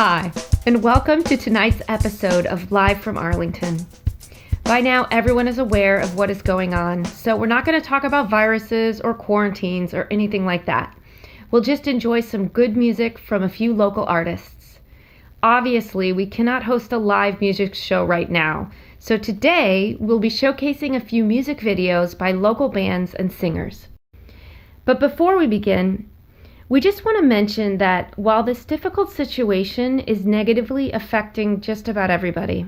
Hi, and welcome to tonight's episode of Live from Arlington. By now, everyone is aware of what is going on, so we're not going to talk about viruses or quarantines or anything like that. We'll just enjoy some good music from a few local artists. Obviously, we cannot host a live music show right now, so today we'll be showcasing a few music videos by local bands and singers. But before we begin, we just want to mention that while this difficult situation is negatively affecting just about everybody,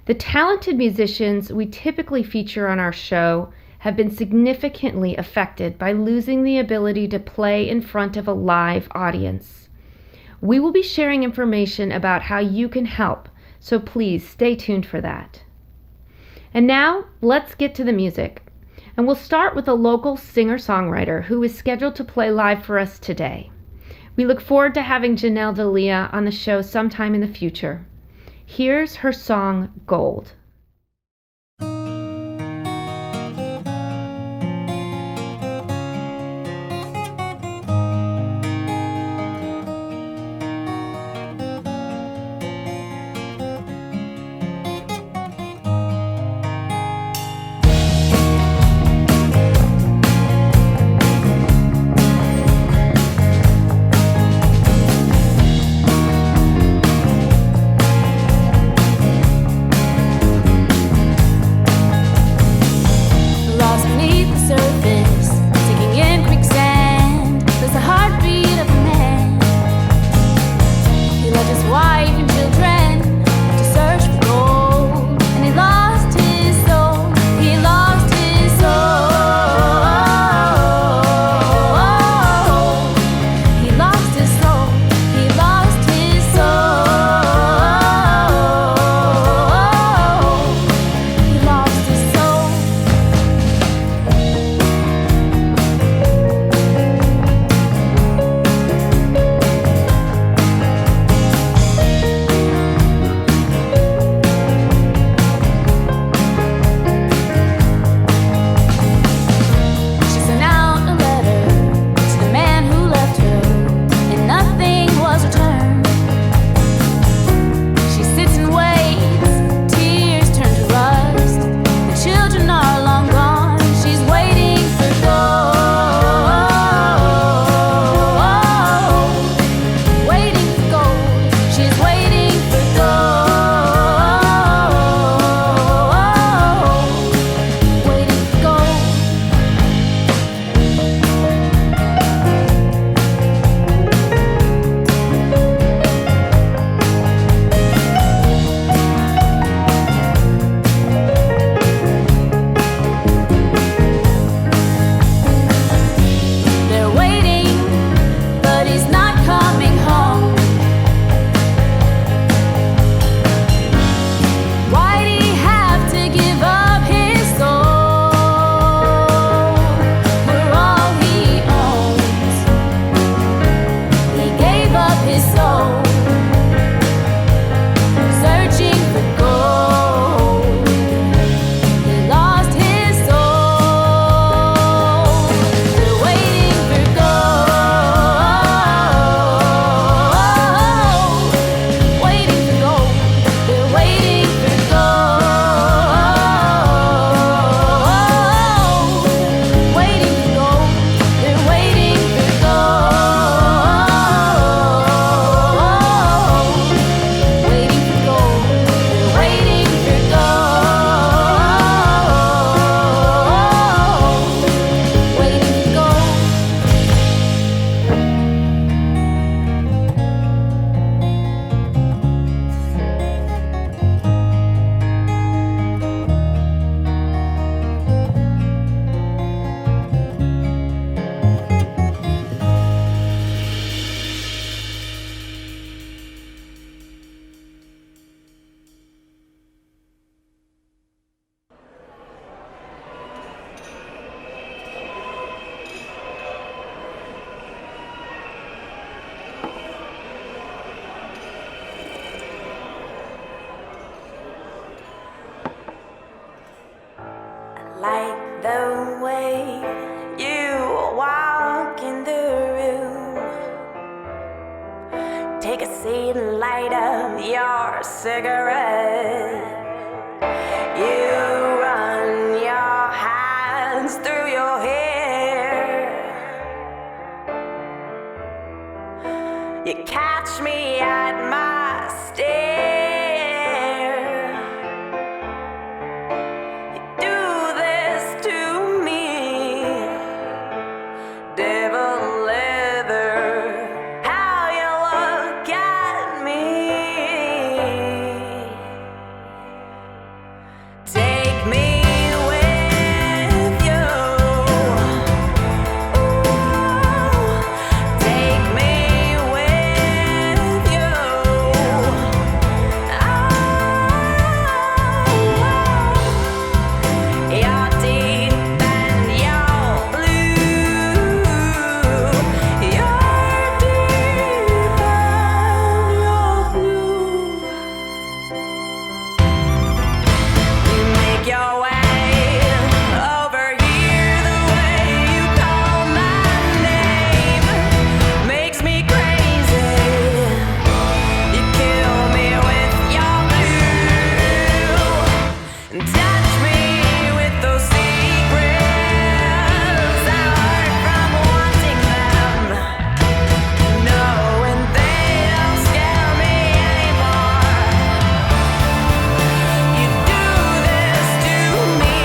the talented musicians we typically feature on our show have been significantly affected by losing the ability to play in front of a live audience. We will be sharing information about how you can help, so please stay tuned for that. And now, let's get to the music. And we'll start with a local singer-songwriter who is scheduled to play live for us today. We look forward to having Jahnel Daliya on the show sometime in the future. Here's her song, Gold. see the light of your cigarette. You run your hands through your hair. You catch me at my stair. You do this to me, devil leather. How you look at me. Take me with you. Ooh, take me with you. Oh, you're deep and you're blue. You're deep and you're blue. You make your way over here. The way you call my name makes me crazy. You kill me with your blue and touch me with those secrets I heard from wanting them. No, and they don't scare me anymore. You do this to me.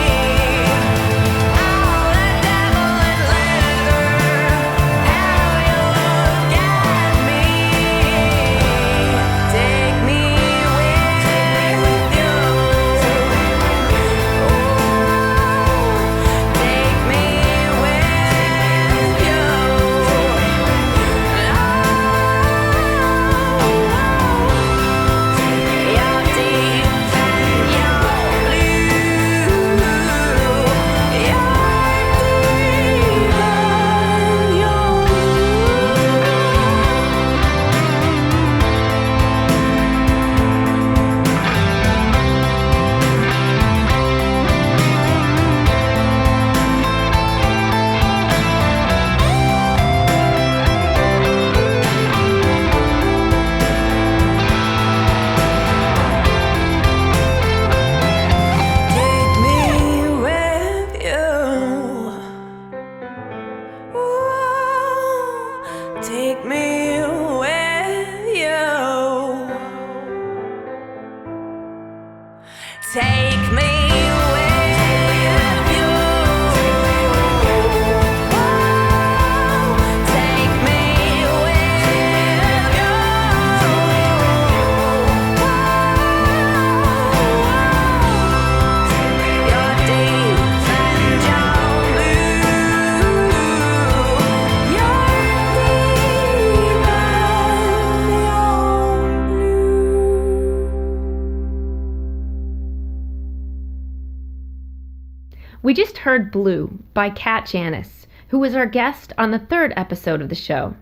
Oh, the devil in leather. How you look at me. Take me with you. Take me with you. You're deep and you're blue. You're deep and you're Take me with you. Ooh, take me with you. Take me with you. Take me with you. You're deep and you're blue. You're deep and you're blue. We just heard Blue by Cat Janice, who was our guest on the 3rd episode of the show.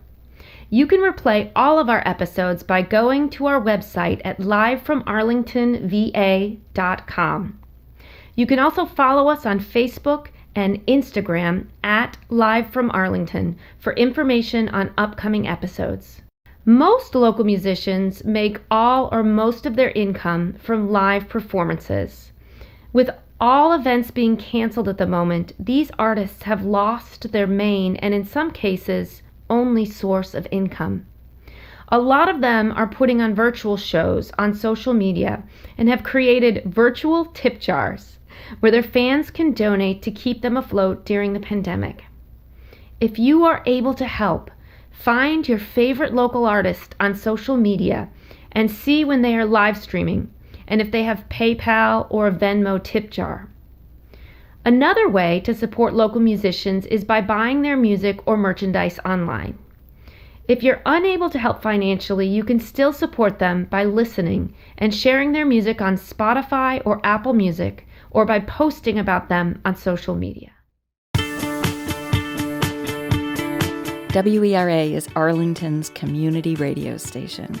You can replay all of our episodes by going to our website at livefromarlingtonva.com. You can also follow us on Facebook and Instagram at Live from Arlington for information on upcoming episodes. Most local musicians make all or most of their income from live performances. With all events being canceled at the moment, these artists have lost their main and in some cases only source of income. A lot of them are putting on virtual shows on social media and have created virtual tip jars where their fans can donate to keep them afloat during the pandemic. If you are able to help, find your favorite local artist on social media and see when they are live streaming and if they have PayPal or a Venmo tip jar. Another way to support local musicians is by buying their music or merchandise online. If you're unable to help financially, you can still support them by listening and sharing their music on Spotify or Apple Music, or by posting about them on social media. WERA is Arlington's community radio station.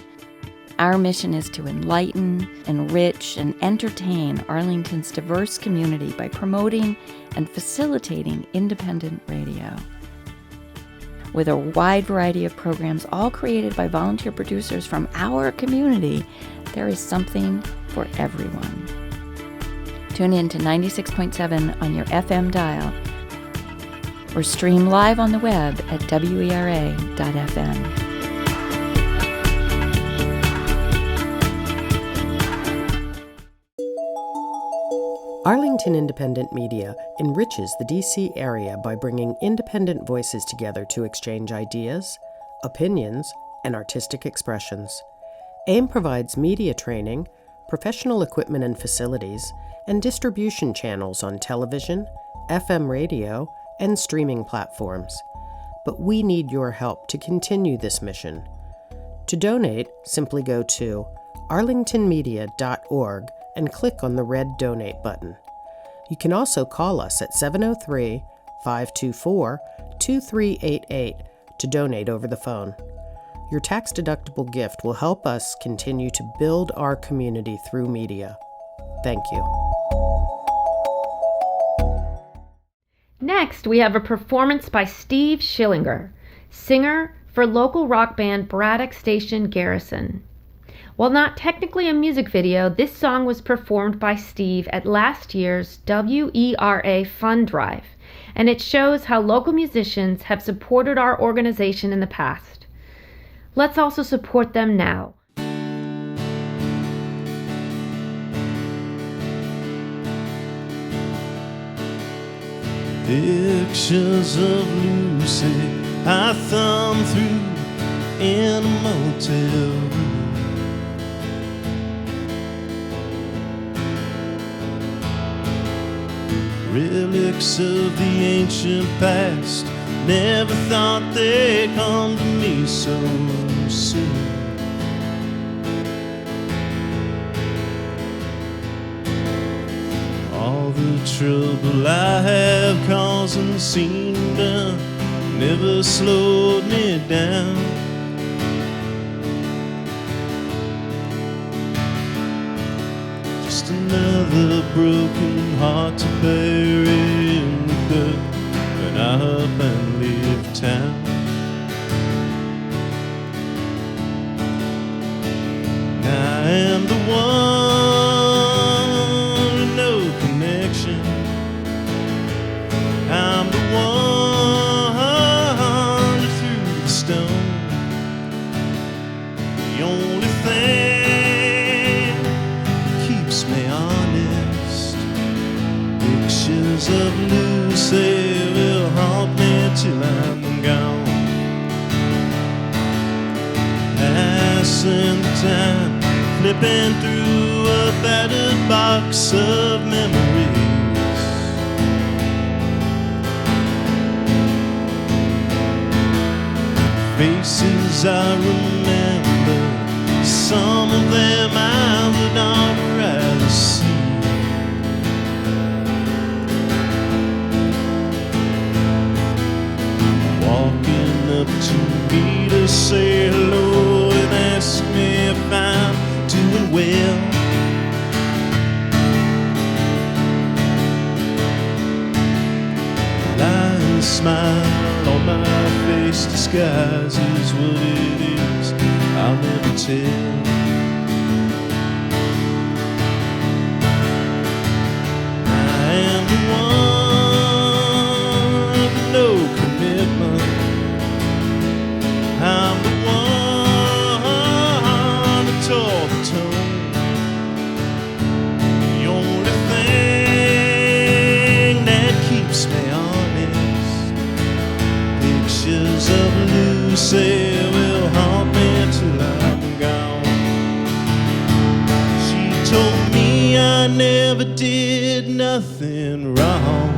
Our mission is to enlighten, enrich, and entertain Arlington's diverse community by promoting and facilitating independent radio. With a wide variety of programs, all created by volunteer producers from our community, there is something for everyone. Tune in to 96.7 on your FM dial or stream live on the web at wera.fm. Arlington Independent Media enriches the D.C. area by bringing independent voices together to exchange ideas, opinions, and artistic expressions. AIM provides media training, professional equipment and facilities, and distribution channels on television, FM radio, and streaming platforms. But we need your help to continue this mission. To donate, simply go to arlingtonmedia.org and click on the red Donate button. You can also call us at 703-524-2388 to donate over the phone. Your tax-deductible gift will help us continue to build our community through media. Thank you. Next, we have a performance by Steve Schillinger, singer for local rock band Braddock station Garrison. While not technically a music video, this song was performed by Steve at last year's WERA Fund Drive, and it shows how local musicians have supported our organization in the past. Let's also support them now. Pictures of Lucy I thumb through in a motel room. Relics of the ancient past, never thought they'd come to me so soon. All the trouble I have caused and seen done never slowed me down. Just another broken heart to bury in the dirt when I up and leave town. I am the one with no connection. I'm the one that threw the stone. The only thing that keeps me honest. Pictures of Lucy will haunt me till I'm gone. Passing the time, flipping through a battered box of memories. Faces I remember, some of them I would not rather see. Walking up to me to say hello and ask me if I'm doing well. Lying smile on my face disguises what it is I'll never tell. I am the one with no commitment. I'm the one that tore the tone. The only thing that keeps me honest. Pictures of Lucy will haunt me till I'm gone. She told me I never did nothing wrong.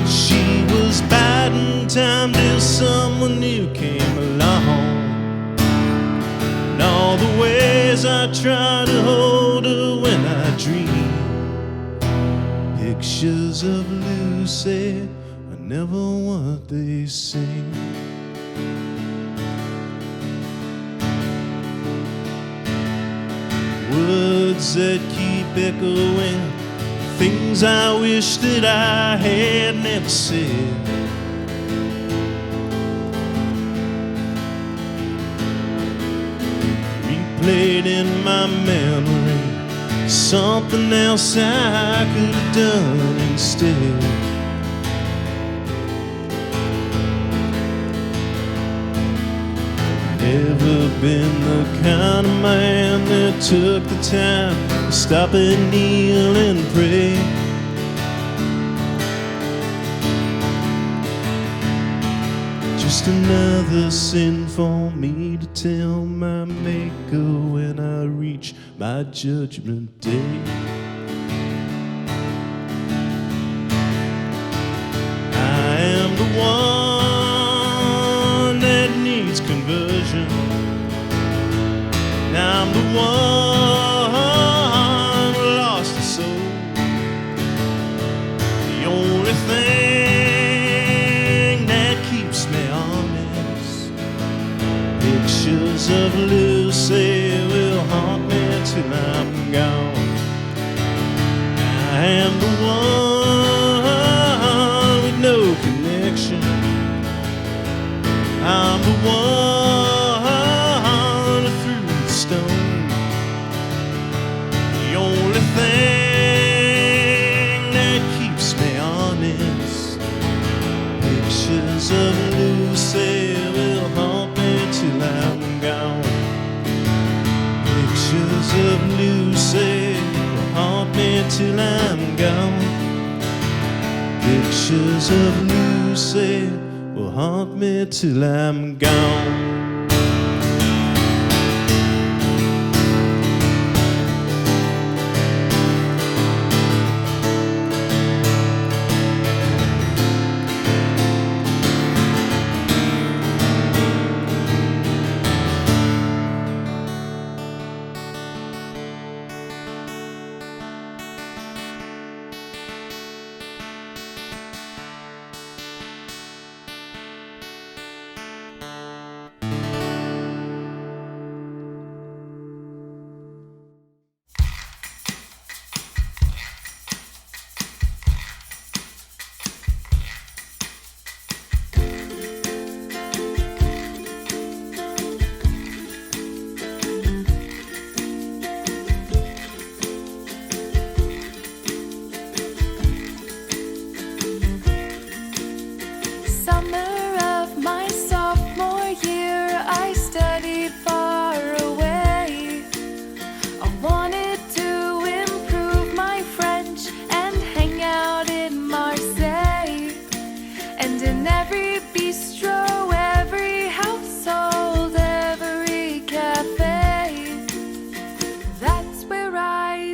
She was biding time till someone new came along. And all the ways I try to hold her when I dream. Pictures of Lucy are never what they seem. Words that keep echoing, things I wish that I had never said. replayed in my memory something else I could have done instead. Never been the kind of man that took the time to stop and kneel and pray. Just another sin for me to tell my maker when I reach my judgment day. I am the one that needs conversion. I'm the one who lost his soul. The only thing that keeps me honest, pictures of Lucy will haunt me till I'm gone. I am the one with no connection. I'm the one who threw the stone. The only thing that keeps me honest, pictures of Lucy will haunt me till I'm gone. Pictures of Lucy will haunt me till I'm gone. Pictures of Lucy will haunt me till I'm gone.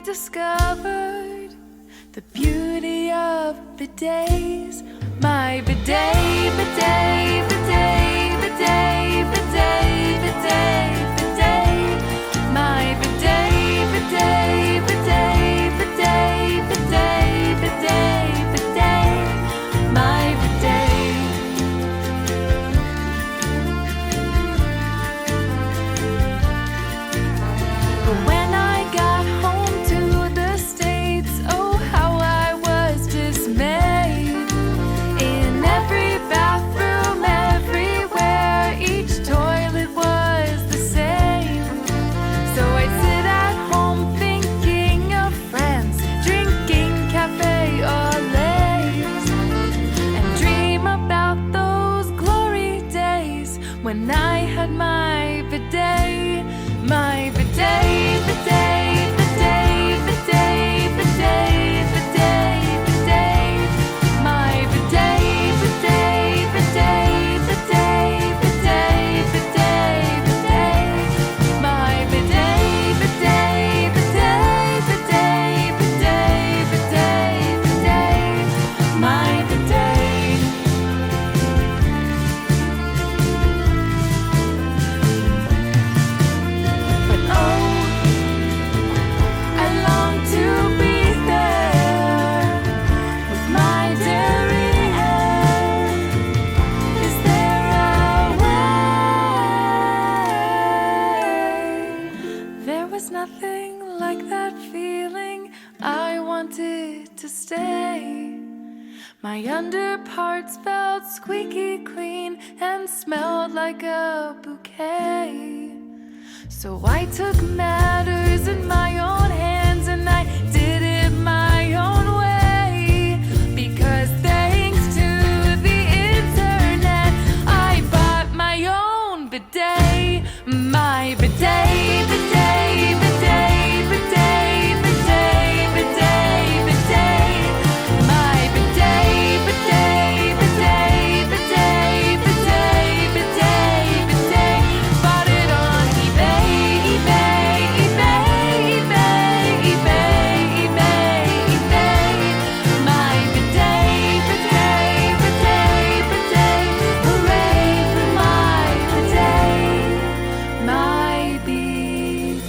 Discovered the beauty of bidets. My bidet, bidet, bidet, bidet, bidet, bidet, bidet. My bidet, bidet, bidet, bidet, bidet, bidet, bidet. My bidet. But when I got home to the States, oh how I was dismayed. In every bathroom, everywhere, each toilet was the same. So I'd sit at home thinking of France, drinking cafe au lait, and dream about those glory days when I had my bidet, my bidet, bidet, bidet, bidet, bidet, bidet, bidet. My bidet, bidet, bidet, bidet, bidet, bidet, bidet. My bidet, bidet, bidet, bidet, bidet, bidet, bidet. My bidet. But oh, I long to be there with my derriere. Is there a way? There was nothing like that feeling. I wanted to stay. My underparts felt squeaky clean and smelled like a bouquet. So I took matters in my own hands and I did it my own way. Because thanks to the internet, I bought my own bidet. My bidet, bidet, bidet, bidet, bidet, bidet, bidet. My bidet, bidet, bidet, bidet, bidet, bidet, bidet. Bought it on eBay, eBay, eBay, eBay, eBay, eBay, eBay. My bidet, bidet, bidet, bidet. Hooray for my bidet, my bidet.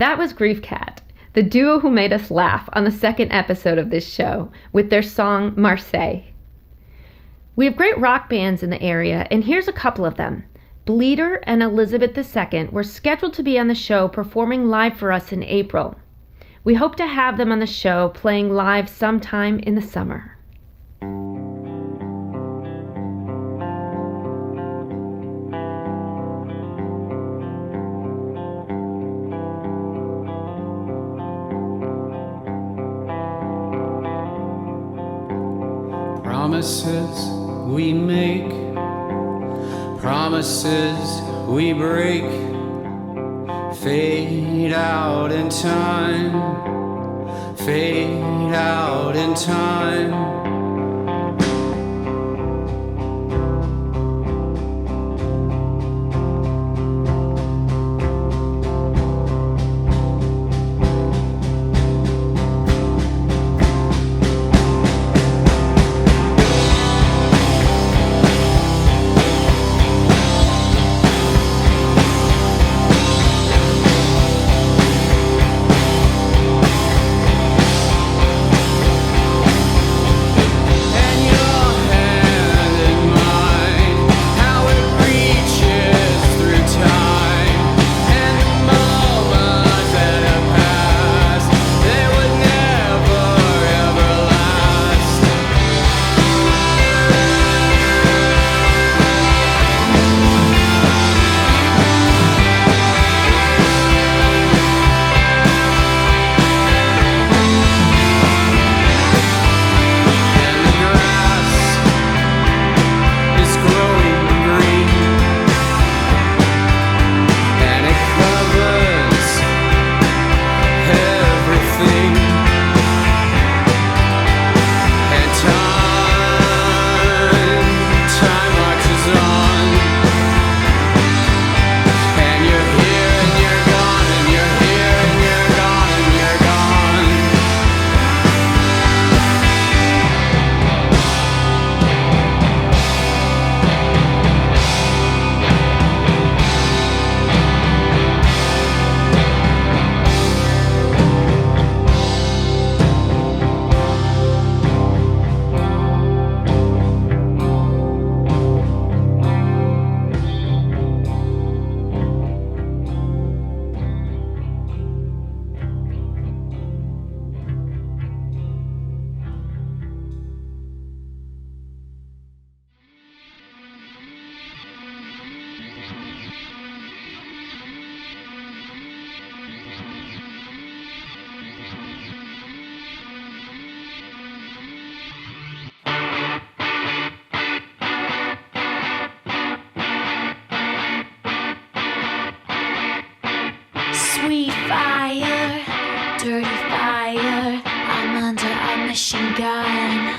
That was Griefcat, the duo who made us laugh on the second episode of this show with their song Marseille. We have great rock bands in the area, and here's a couple of them. Blvd and Elizabeth II were scheduled to be on the show performing live for us in April. We hope to have them on the show playing live sometime in the summer. Promises we make, promises we break, fade out in time, fade out in time. Sweet fire, dirty fire, I'm under a machine gun.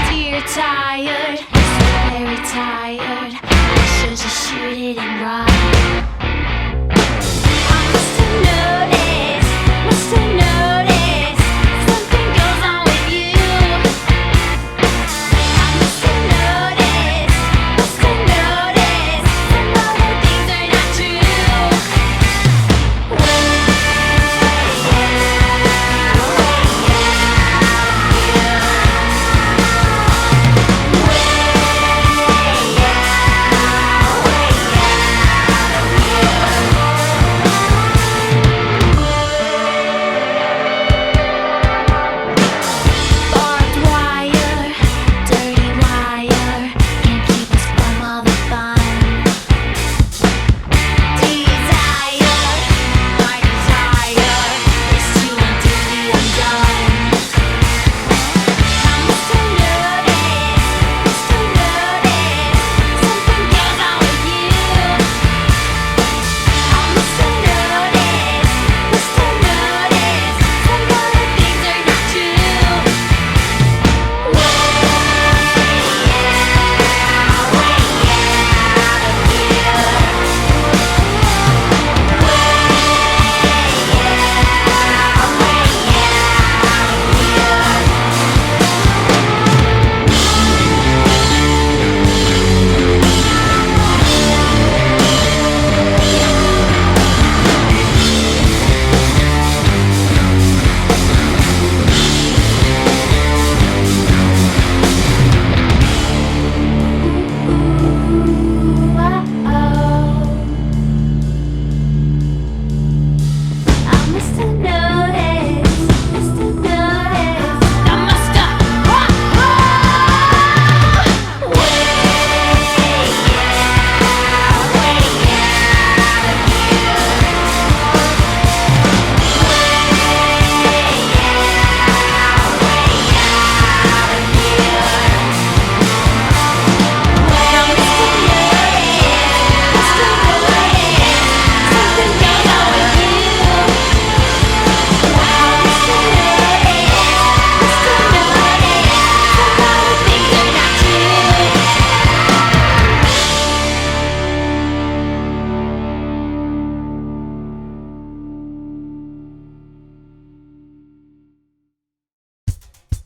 Dear tired, so very tired, I should just shoot it and run. I must have noticed, something goes on with you. I must have noticed, some other things are not true.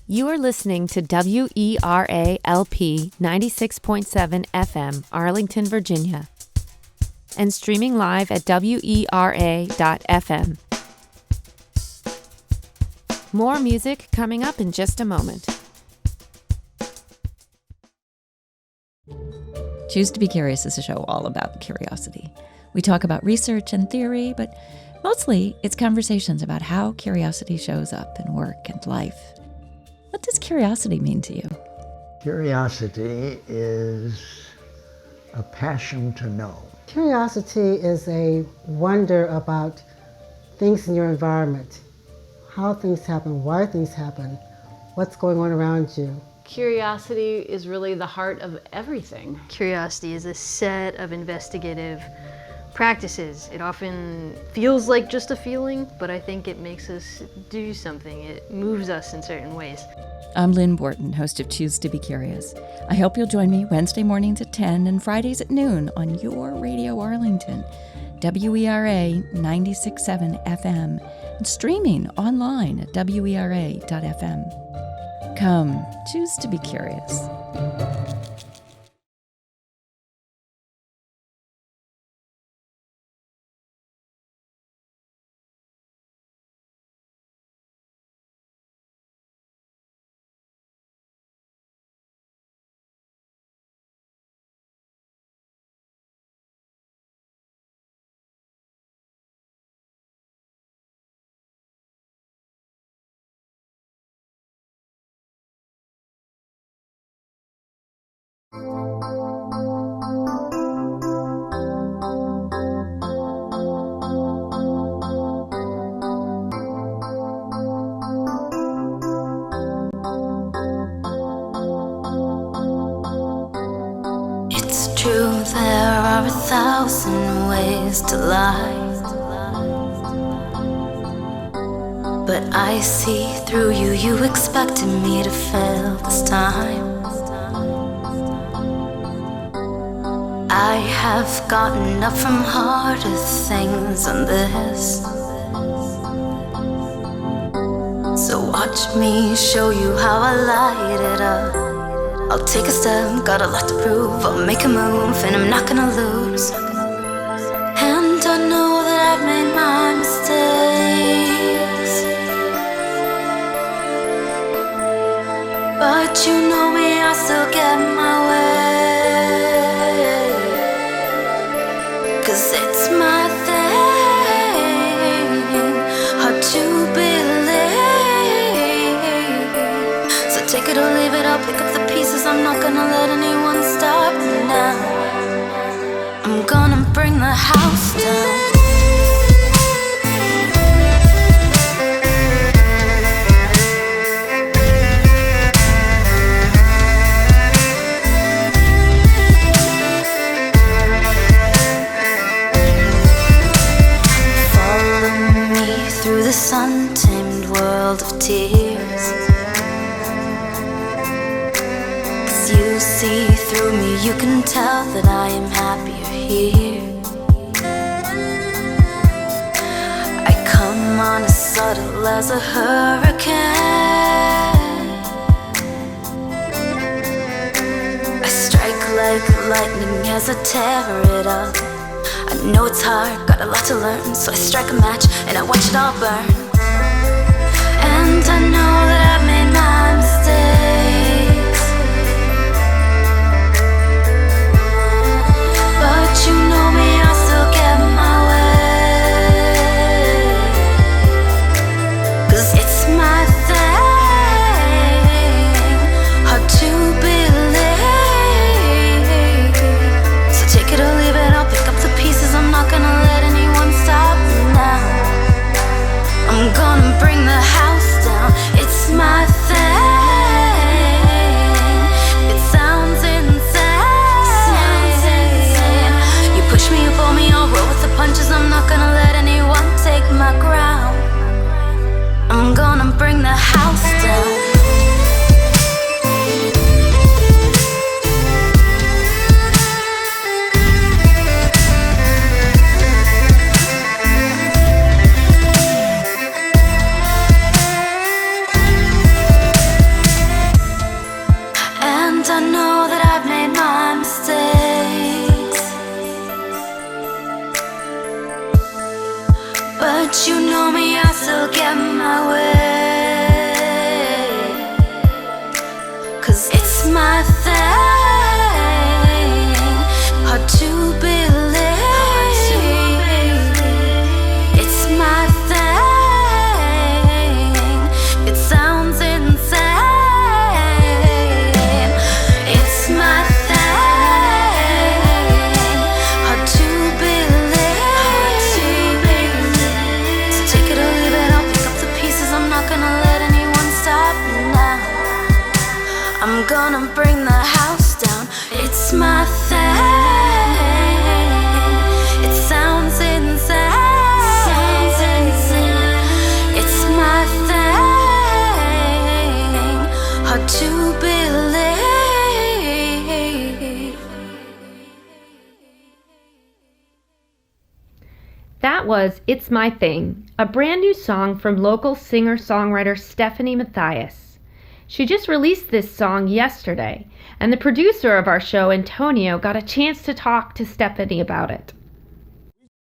You are listening to WERA-LP 96.7 FM, Arlington, Virginia, and streaming live at WERA.FM. More music coming up in just a moment. Choose to be Curious is a show all about curiosity. We talk about research and theory, but mostly it's conversations about how curiosity shows up in work and life. What does curiosity mean to you? Curiosity is a passion to know. Curiosity is a wonder about things in your environment, how things happen, why things happen, what's going on around you. Curiosity is really the heart of everything. Curiosity is a set of investigative practices. It often feels like just a feeling, but I think it makes us do something. It moves us in certain ways. I'm Lynn Borton, host of Choose to be Curious. I hope you'll join me Wednesday mornings at 10 and Fridays at noon on your Radio Arlington, WERA 96.7 FM, and streaming online at WERA.FM. Come, choose to be curious. True, there are 1,000 ways to lie, but I see through you. You expected me to fail this time. I have gotten up from harder things than this, so watch me show you how I light it up. I'll take a step, got a lot to prove. I'll make a move, and I'm not gonna lose. And I know that I've made my mistakes, but you know me, I still get my way. 'Cause it's my thing, hard to believe. So take it or leave it, I'll pick up the pieces. I'm not gonna let anyone stop me now. I'm gonna bring the house down. Follow me through this untamed world of tears. You see through me, you can tell that I am happier here. I come on as subtle as a hurricane. I strike like lightning as I tear it up. I know it's hard, got a lot to learn, so I strike a match and I watch it all burn. And I know that I've made my mistakes, but you know me, I still get my way. 'Cause it's my thing, hard to believe. So take it or leave it, I'll pick up the pieces. I'm not gonna let anyone stop me now. I'm gonna bring the house down. It's my But you know me, I still get my way. 'Cause it's my thing, hard to believe. It's my thing, it sounds insane. It's my thing, hard to believe. So take it or leave it, I'll pick up the pieces. I'm not gonna let anyone stop me now. I'm gonna bring the house down. It's my thing, it sounds insane. It's my thing, hard to believe. That was It's My Thing, a brand new song from local singer-songwriter Stephanie Mathias. She just released this song yesterday, and the producer of our show, Antonio, got a chance to talk to Stephanie about it.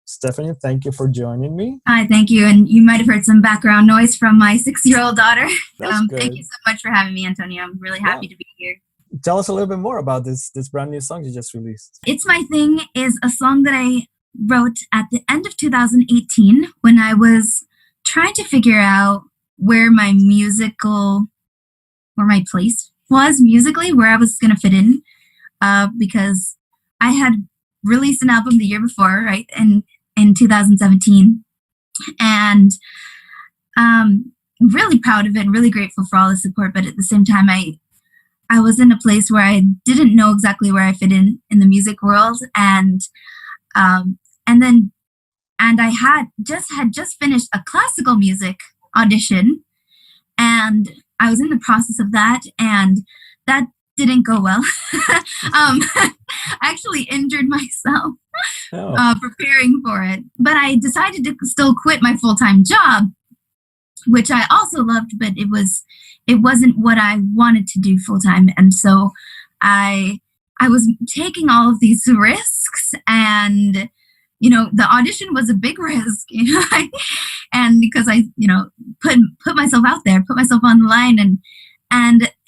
Stephanie, thank you for joining me. Hi, thank you. And you might have heard some background noise from my 6-year-old daughter. That's good. Thank you so much for having me, Antonio. I'm really happy to be here. Tell us a little bit more about this brand new song you just released. It's My Thing is a song that I wrote at the end of 2018 when I was trying to figure out where my place was musically, where I was going to fit in, because I had released an album the year before, right, in 2017, and really proud of it and really grateful for all the support. But at the same time, I was in a place where I didn't know exactly where I fit in the music world, and I had just finished a classical music audition, and I was in the process of that, and that didn't go well. I actually injured myself preparing for it, but I decided to still quit my full-time job, which I also loved, but it wasn't what I wanted to do full-time. And so I was taking all of these risks, and the audition was a big risk, and because I, put myself out there, put myself on the line, and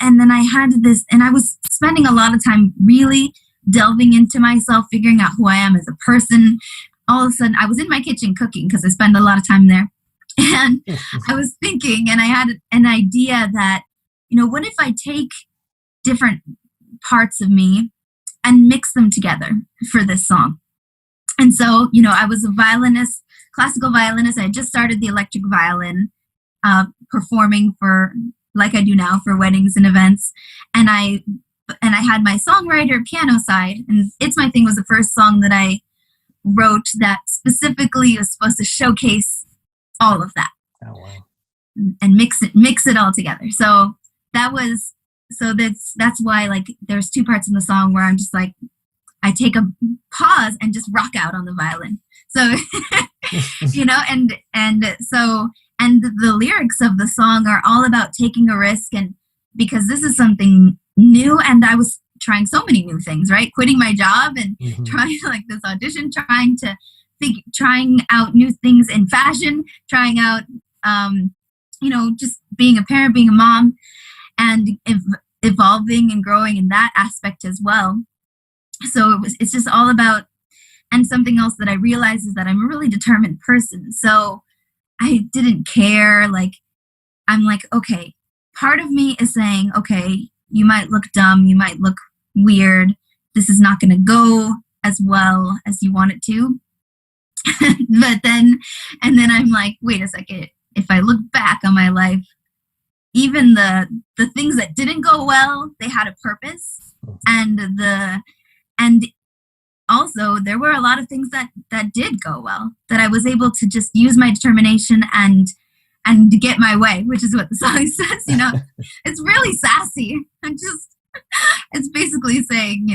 then I had this, and I was spending a lot of time really delving into myself, figuring out who I am as a person. All of a sudden, I was in my kitchen cooking because I spend a lot of time there, and I was thinking, and I had an idea that, what if I take different parts of me and mix them together for this song? And so, I was a violinist, classical violinist. I had just started the electric violin, performing like I do now, for weddings and events. And I had my songwriter piano side. And It's My Thing was the first song that I wrote that specifically was supposed to showcase all of that. Oh, wow. And mix it all together. So that's why, like, there's two parts in the song where I'm just like, I take a pause and just rock out on the violin. So, and the lyrics of the song are all about taking a risk, and because this is something new, and I was trying so many new things, right? Quitting my job and trying like this audition, trying out new things in fashion, trying out, just being a parent, being a mom, and evolving and growing in that aspect as well. So it's just all about, and something else that I realized is that I'm a really determined person. So I didn't care. Like, I'm like, okay, part of me is saying, okay, you might look dumb, you might look weird. This is not going to go as well as you want it to. But then I'm like, wait a second. If I look back on my life, even the things that didn't go well, they had a purpose. And also there were a lot of things that did go well, that I was able to just use my determination and get my way, which is what the song says, It's really sassy. It's basically saying,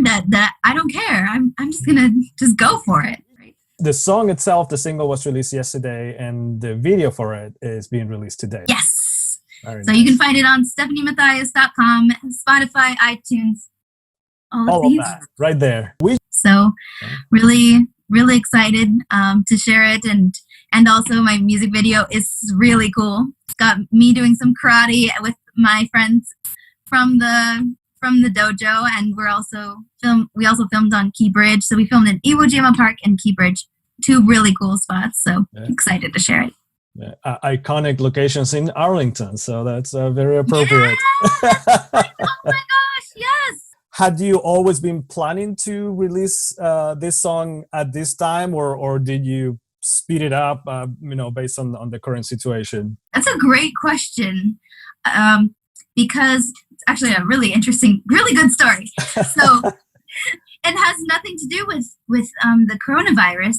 that I don't care. I'm just gonna just go for it. Right? The song itself, the single, was released yesterday, and the video for it is being released today. Yes. Very so nice. You can find it on StephanieMathias.com, Spotify, iTunes, all of these. That right there. So really really excited to share it, and also my music video is really cool. It's got me doing some karate with my friends from the dojo, and we also filmed on Key Bridge. So we filmed in Iwo Jima Park and Key Bridge, two really cool spots. So excited to share it. Yeah, iconic locations in Arlington, so that's very appropriate. Yes! Oh my gosh, yes! Had you always been planning to release this song at this time, or did you speed it up, based on the current situation? That's a great question, because it's actually a really interesting, really good story. So it has nothing to do with the coronavirus.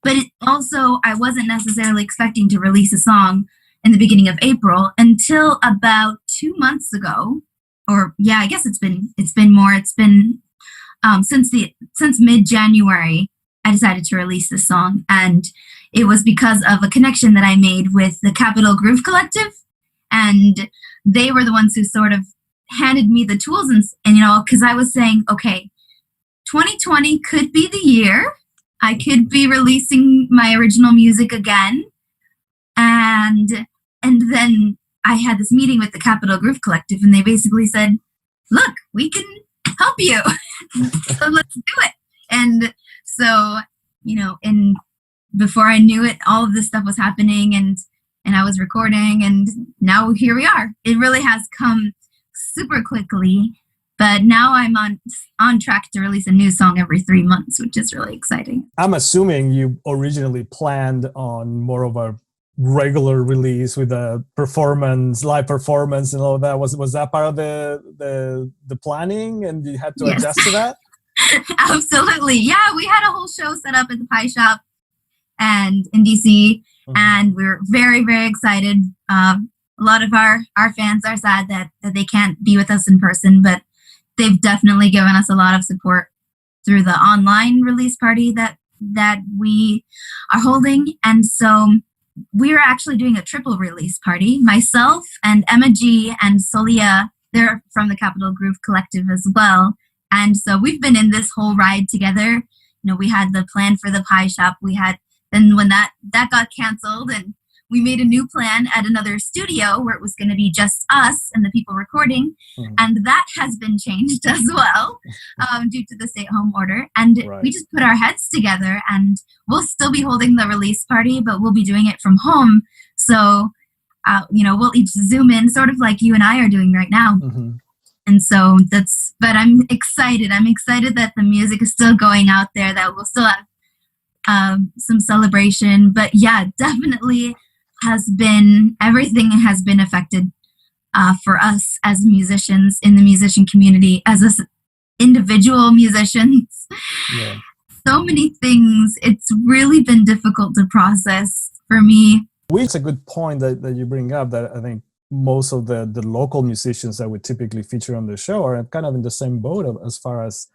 But it also, I wasn't necessarily expecting to release a song in the beginning of April until about 2 months ago. Or yeah, I guess it's been more. It's been since mid-January I decided to release this song, and it was because of a connection that I made with the Capital Groove Collective, and they were the ones who sort of handed me the tools, and because I was saying, okay, 2020 could be the year. I could be releasing my original music again. And then I had this meeting with the Capital Groove Collective, and they basically said, look, we can help you. So let's do it. And so, and before I knew it, all of this stuff was happening, and I was recording, and now here we are. It really has come super quickly. But now I'm on track to release a new song every 3 months, which is really exciting. I'm assuming you originally planned on more of a regular release with a live performance and all of that. Was that part of the planning, and you had to adjust to that? Absolutely. Yeah, we had a whole show set up at the Pie Shop and in DC, and we were very, very excited. A lot of our fans are sad that they can't be with us in person, but they've definitely given us a lot of support through the online release party that we are holding. And so we're actually doing a triple release party. Myself and Emma G and Solia, they're from the Capital Groove Collective as well. And so we've been in this whole ride together. We had the plan for the Pie Shop. Then when that got canceled, and we made a new plan at another studio where it was going to be just us and the people recording. And that has been changed as well due to the stay-at-home order. And we just put our heads together, and we'll still be holding the release party, but we'll be doing it from home. So, we'll each Zoom in, sort of like you and I are doing right now. And so but I'm excited. I'm excited that the music is still going out there, that we'll still have some celebration. But yeah, definitely everything has been affected for us as musicians in the musician community, as us individual musicians. Yeah. So many things. It's really been difficult to process for me. It's a good point that you bring up, that I think most of the local musicians that we typically feature on the show are kind of in the same boat as far as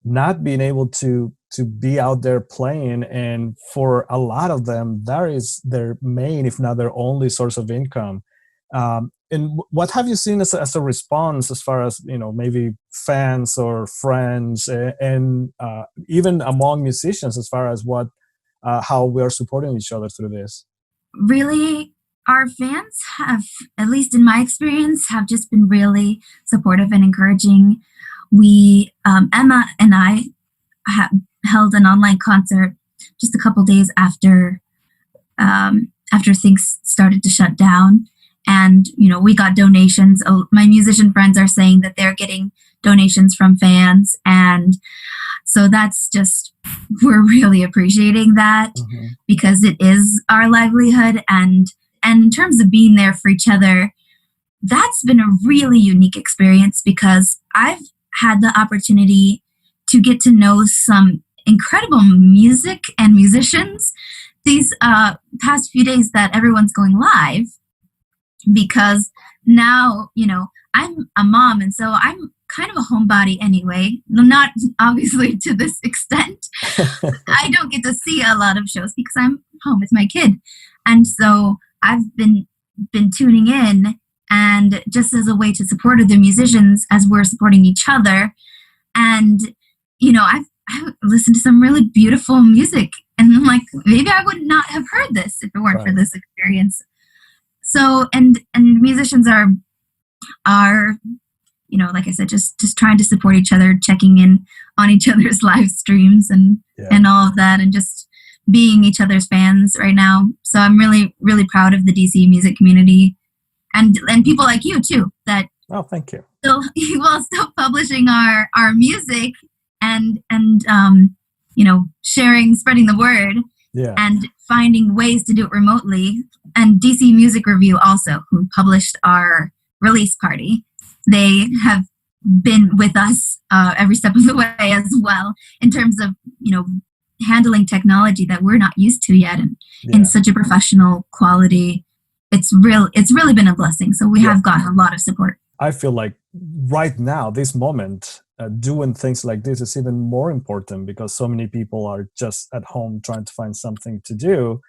not being able to be out there playing. And for a lot of them, that is their main, if not their only, source of income. And what have you seen as a response, as far as, maybe fans or friends, and even among musicians, as far as how we are supporting each other through this? Really, our fans have, at least in my experience, have just been really supportive and encouraging. Emma and I have held an online concert just a couple days after things started to shut down. And, we got donations. My musician friends are saying that they're getting donations from fans. And so we're really appreciating that, because it is our livelihood. And in terms of being there for each other, that's been a really unique experience, because I've had the opportunity to get to know some incredible music and musicians these past few days that everyone's going live, because now, I'm a mom, and so I'm kind of a homebody anyway, not obviously to this extent. I don't get to see a lot of shows because I'm home with my kid. And so I've been tuning in, and just as a way to support other musicians as we're supporting each other. And, I listened to some really beautiful music, and I'm like, maybe I would not have heard this if it weren't for this experience. So, and musicians are, you know, like I said, just trying to support each other, checking in on each other's live streams and all of that, and just being each other's fans right now. So I'm really, really proud of the DC music community and people like you too, that thank you. Still publishing our music and you know, spreading the word, and finding ways to do it remotely. And DC Music Review also, who published our release party, they have been with us every step of the way as well, in terms of, you know, handling technology that we're not used to yet, and in such a professional quality. It's really been a blessing. So we have gotten a lot of support. I feel like right now, this moment, doing things like this is even more important, because so many people are just at home trying to find something to do.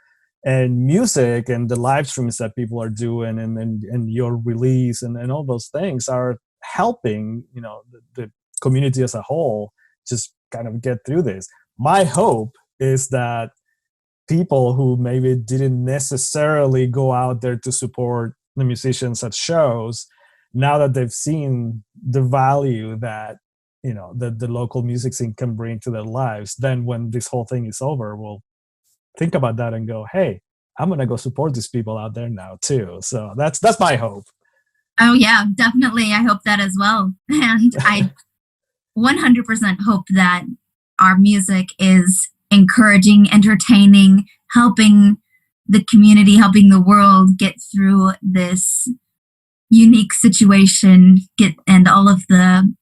And music and the live streams that people are doing, and your release and all those things are helping, you know, the community as a whole just kind of get through this. My hope is that people who maybe didn't necessarily go out there to support the musicians at shows, now that they've seen the value that, you know, that the local music scene can bring to their lives, then when this whole thing is over, we'll think about that and go, hey, I'm going to go support these people out there now too. So that's my hope. Oh yeah, definitely. I hope that as well. And I 100% hope that our music is encouraging, entertaining, helping the community, helping the world get through this unique situation, and all of the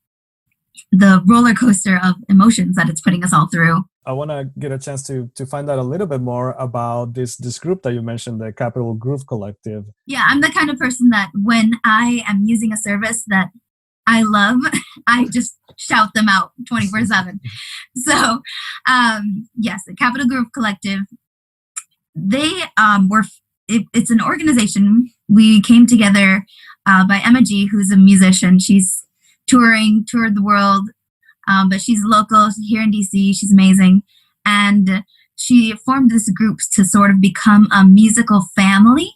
roller coaster of emotions that it's putting us all through. I want to get a chance to find out a little bit more about this group that you mentioned, the Capital Groove Collective. Yeah, I'm the kind of person that when I am using a service that I love, I just shout them out 24/7. So, yes, the Capital Groove Collective, they it's an organization. We came together by Emma G, who's a musician. She's toured the world, but she's local here in DC. She's amazing. And she formed this group to sort of become a musical family,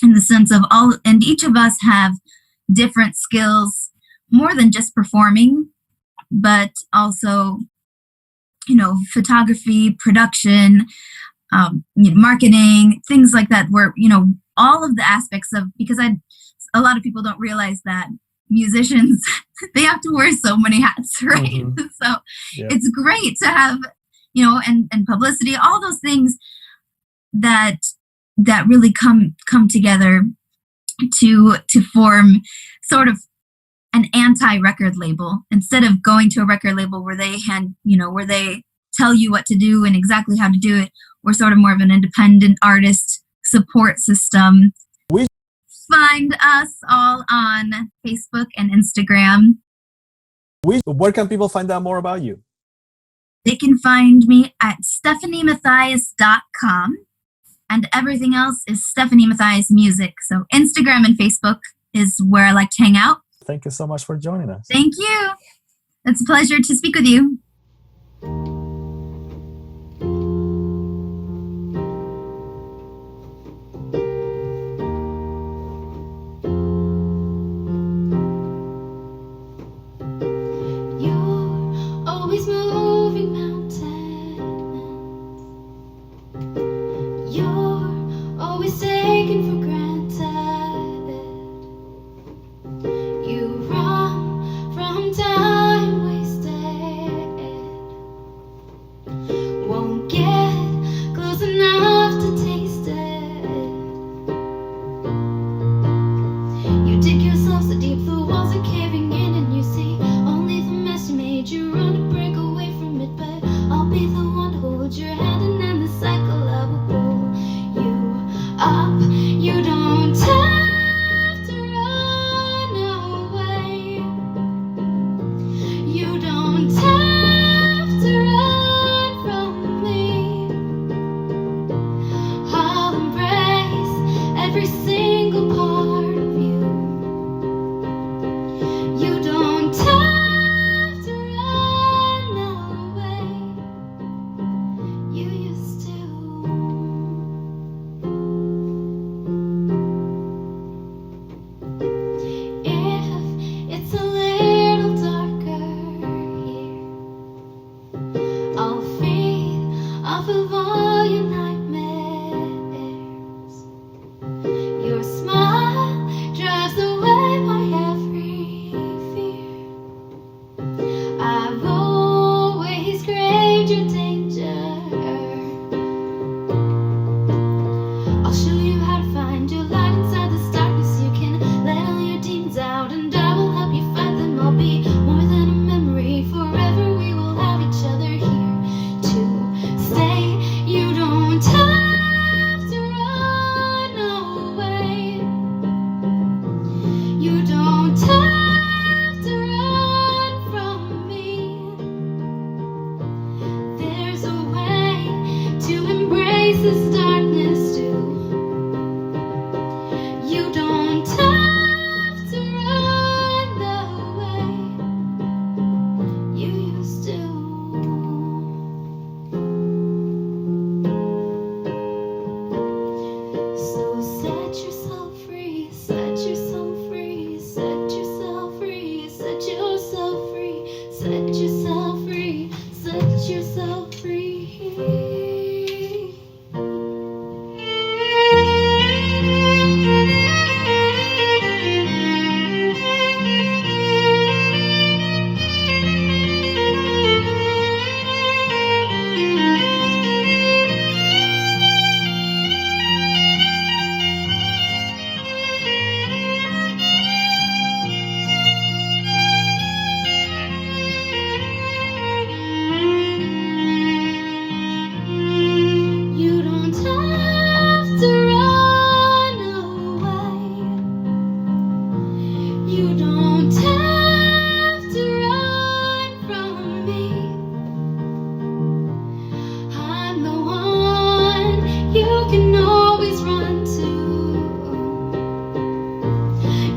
in the sense of and each of us have different skills, more than just performing, but also, you know, photography, production, marketing, things like that, where, you know, all of the aspects of, because a lot of people don't realize that musicians, they have to wear so many hats, right? Mm-hmm. So it's great to have, you know, and publicity, all those things that really come together to form sort of an anti-record label, instead of going to a record label where they where they tell you what to do and exactly how to do it. We're sort of more of an independent artist support system. Find us all on Facebook and Instagram. Where can people find out more about you? They can find me at stephaniemathias.com, and everything else is Stephanie Mathias Music. So Instagram and Facebook is where I like to hang out. Thank you so much for joining us. Thank you. It's a pleasure to speak with you. faces darkness too. You don't have to run away. You used to. So set yourself free, set yourself free, set yourself free, set yourself free, set yourself free, set yourself free. You don't have to run away. You don't have to run from me. I'm the one you can always run to.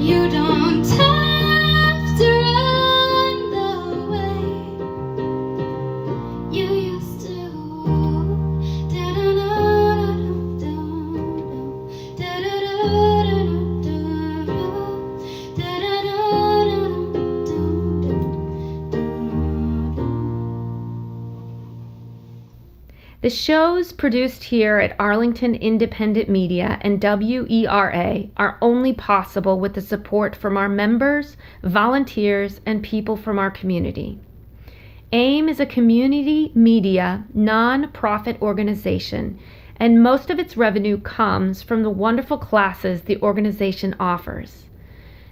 You don't have to run the way you used to. The shows produced here at Arlington Independent Media and WERA are only possible with the support from our members, volunteers, and people from our community. AIM is a community media non-profit organization, and most of its revenue comes from the wonderful classes the organization offers.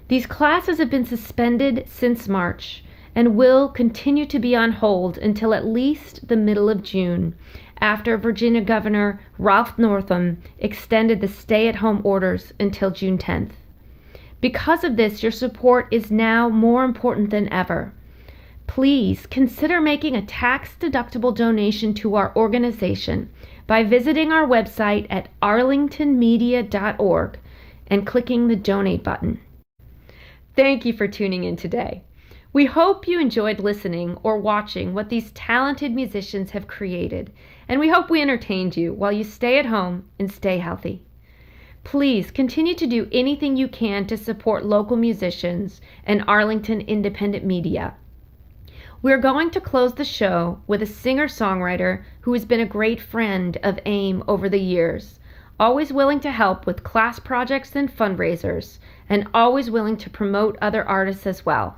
These classes have been suspended since March and will continue to be on hold until at least the middle of June, after Virginia Governor Ralph Northam extended the stay-at-home orders until June 10th. Because of this, your support is now more important than ever. Please consider making a tax-deductible donation to our organization by visiting our website at arlingtonmedia.org and clicking the donate button. Thank you for tuning in today. We hope you enjoyed listening or watching what these talented musicians have created, and we hope we entertained you while you stay at home and stay healthy. Please continue to do anything you can to support local musicians and Arlington Independent Media. We're going to close the show with a singer-songwriter who has been a great friend of AIM over the years, always willing to help with class projects and fundraisers, and always willing to promote other artists as well.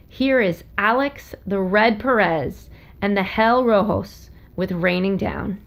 Here is Alex the Red Parez and the Hell Rojos with Raining Down.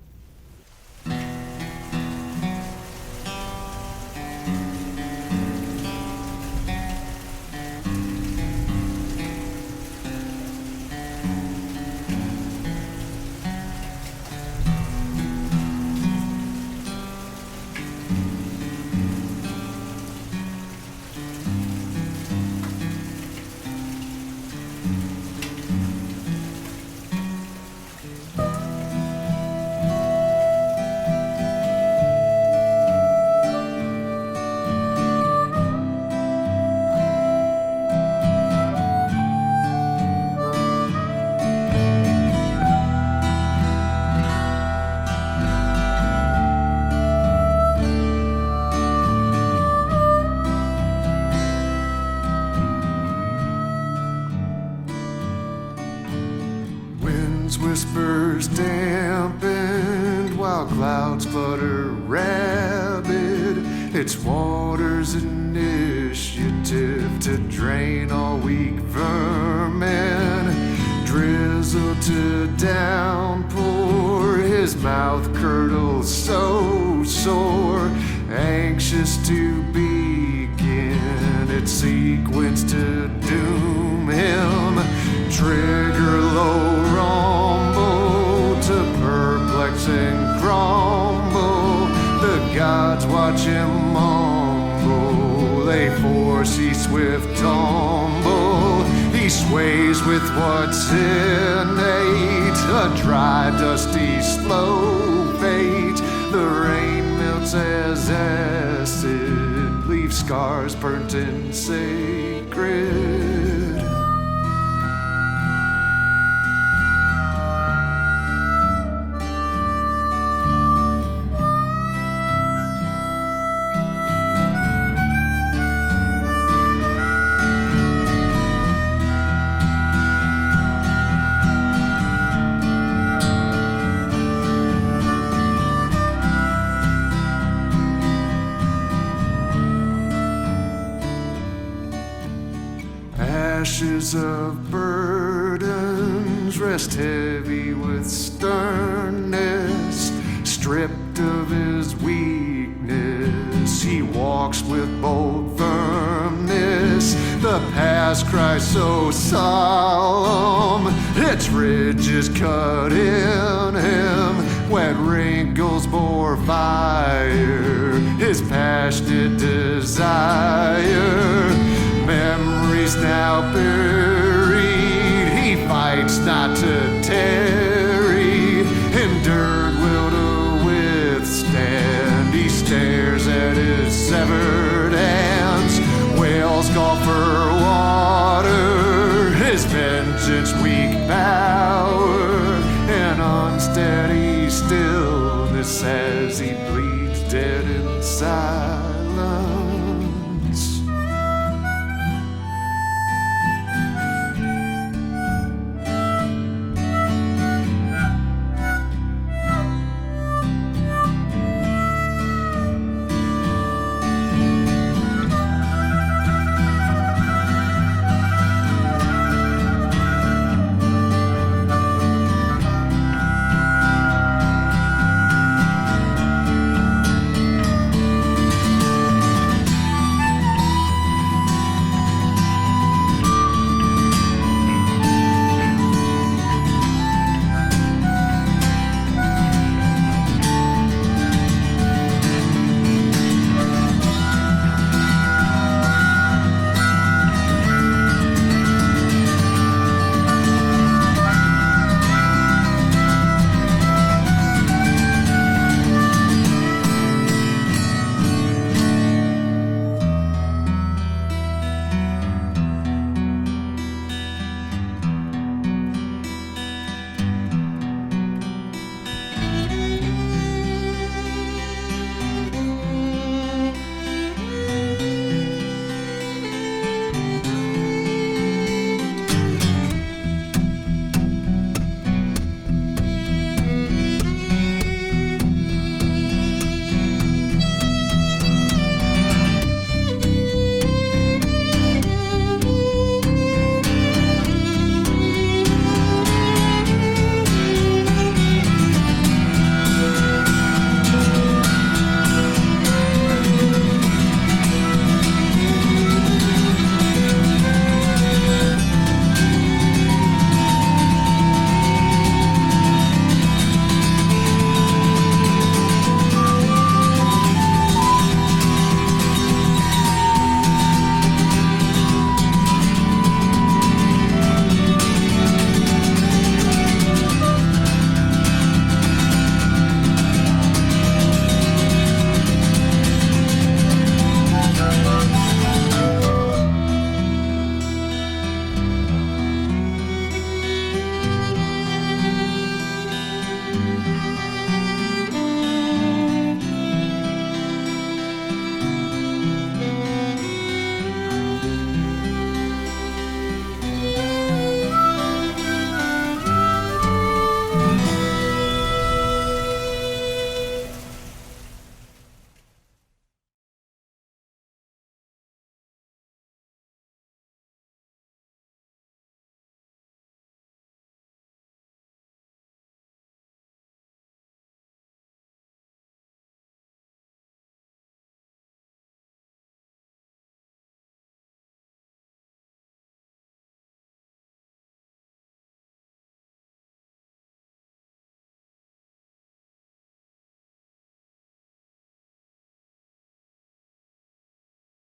Whispers dampened while clouds flutter rabid. It's water's initiative to drain all weak vermin. Drizzle to downpour, his mouth curdles so sore, anxious to begin its sequence to doom him. Trigger low rumble to perplexing crumble. The gods watch him mumble. They foresee swift tumble. He sways with what's innate, a dry, dusty, slow fate. as acid, leave scars burnt and sacred. Ashes of burdens rest heavy with sternness, stripped of his weakness, he walks with bold firmness. The past cries so solemn, its ridges cut in him, wet wrinkles bore fire, his passionate desire. Memories now buried, he fights not to tarry, endured will to withstand. He stares at his severed hands, whales call for water, his vengeance weak power, an unsteady stillness as he bleeds dead in silence.